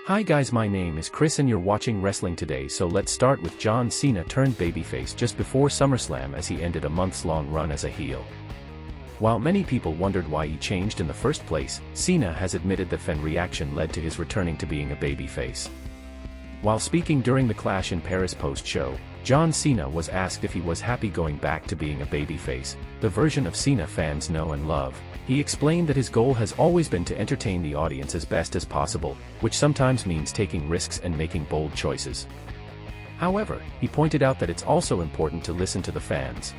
Hi guys, my name is Chris and you're watching Wrestling Today. So let's start with John Cena turned babyface just before SummerSlam as he ended a months-long run as a heel. While many people wondered why he changed in the first place, Cena has admitted that fan reaction led to his returning to being a babyface. While speaking during the Clash in Paris post-show, John Cena was asked if he was happy going back to being a babyface, the version of Cena fans know and love. He explained that his goal has always been to entertain the audience as best as possible, which sometimes means taking risks and making bold choices. However, he pointed out that it's also important to listen to the fans.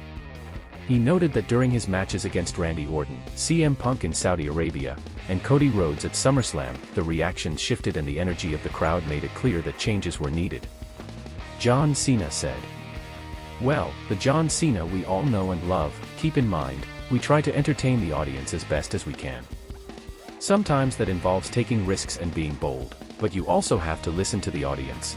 He noted that during his matches against Randy Orton, CM Punk in Saudi Arabia, and Cody Rhodes at SummerSlam, the reactions shifted and the energy of the crowd made it clear that changes were needed. John Cena said, "Well, the John Cena we all know and love, keep in mind, we try to entertain the audience as best as we can. Sometimes that involves taking risks and being bold, but you also have to listen to the audience.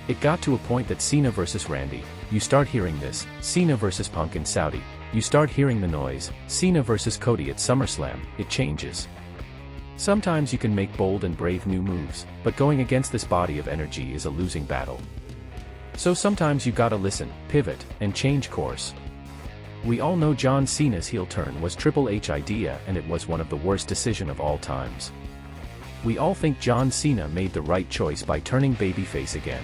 It got to a point that Cena versus Randy, you start hearing this, Cena versus Punk in Saudi, you start hearing the noise, Cena versus Cody at SummerSlam, it changes. Sometimes you can make bold and brave new moves, but going against this body of energy is a losing battle. So sometimes you gotta listen, pivot, and change course. We all know John Cena's heel turn was Triple H idea and it was one of the worst decisions of all times. We all think John Cena made the right choice by turning babyface again.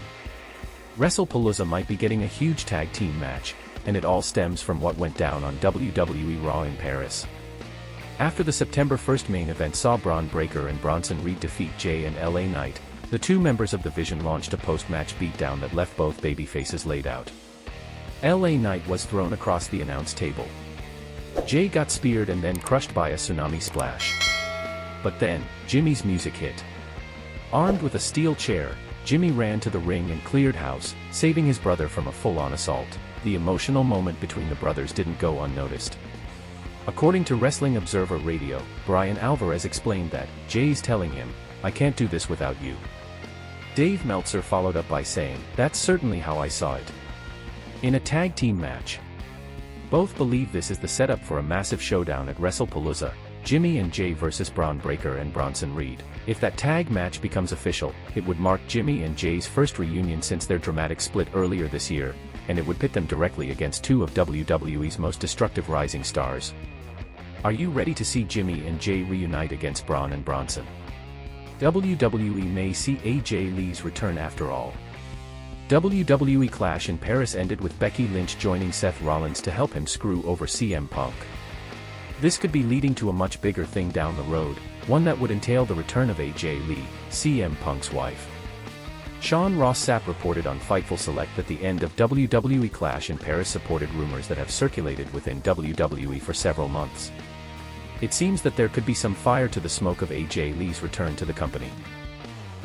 WrestlePalooza might be getting a huge tag team match, and it all stems from what went down on WWE Raw in Paris. After the September 1st main event saw Braun Breaker and Bronson Reed defeat Jay and LA Knight, the two members of the Vision launched a post-match beatdown that left both babyfaces laid out. LA Knight was thrown across the announce table. Jay got speared and then crushed by a tsunami splash. But then, Jimmy's music hit. Armed with a steel chair, Jimmy ran to the ring and cleared house, saving his brother from a full-on assault. The emotional moment between the brothers didn't go unnoticed. According to Wrestling Observer Radio, Brian Alvarez explained that, "Jay's telling him, I can't do this without you." Dave Meltzer followed up by saying, "That's certainly how I saw it." In a tag team match. Both believe this is the setup for a massive showdown at WrestlePalooza, Jimmy and Jay versus Braun Breaker and Bronson Reed. If that tag match becomes official, it would mark Jimmy and Jay's first reunion since their dramatic split earlier this year, and it would pit them directly against two of WWE's most destructive rising stars. Are you ready to see Jimmy and Jay reunite against Braun and Bronson? WWE may see AJ Lee's return after all. WWE Clash in Paris ended with Becky Lynch joining Seth Rollins to help him screw over CM Punk. This could be leading to a much bigger thing down the road, one that would entail the return of AJ Lee, CM Punk's wife. Sean Ross Sapp reported on Fightful Select that the end of WWE Clash in Paris supported rumors that have circulated within WWE for several months. It seems that there could be some fire to the smoke of AJ Lee's return to the company.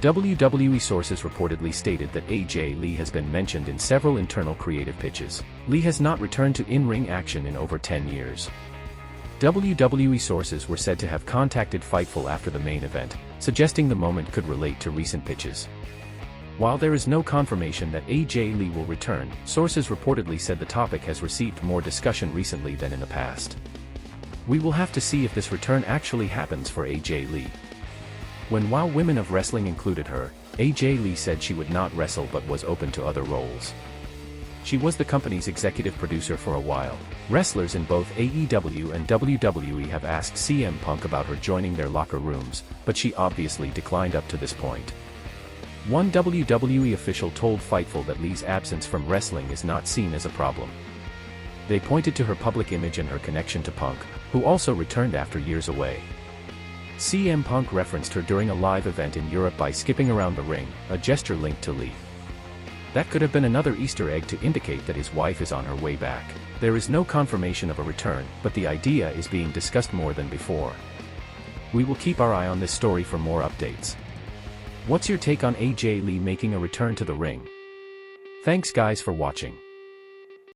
WWE sources reportedly stated that AJ Lee has been mentioned in several internal creative pitches. Lee has not returned to in-ring action in over 10 years. WWE sources were said to have contacted Fightful after the main event, suggesting the moment could relate to recent pitches. While there is no confirmation that AJ Lee will return, sources reportedly said the topic has received more discussion recently than in the past. We will have to see if this return actually happens for AJ Lee. When Wow Women of Wrestling included her, AJ Lee said she would not wrestle but was open to other roles. She was the company's executive producer for a while. Wrestlers in both AEW and WWE have asked CM Punk about her joining their locker rooms, but she obviously declined up to this point. One WWE official told Fightful that Lee's absence from wrestling is not seen as a problem. They pointed to her public image and her connection to Punk, who also returned after years away. CM Punk referenced her during a live event in Europe by skipping around the ring, a gesture linked to Lee. That could have been another Easter egg to indicate that his wife is on her way back. There is no confirmation of a return, but the idea is being discussed more than before. We will keep our eye on this story for more updates. What's your take on AJ Lee making a return to the ring? Thanks guys for watching.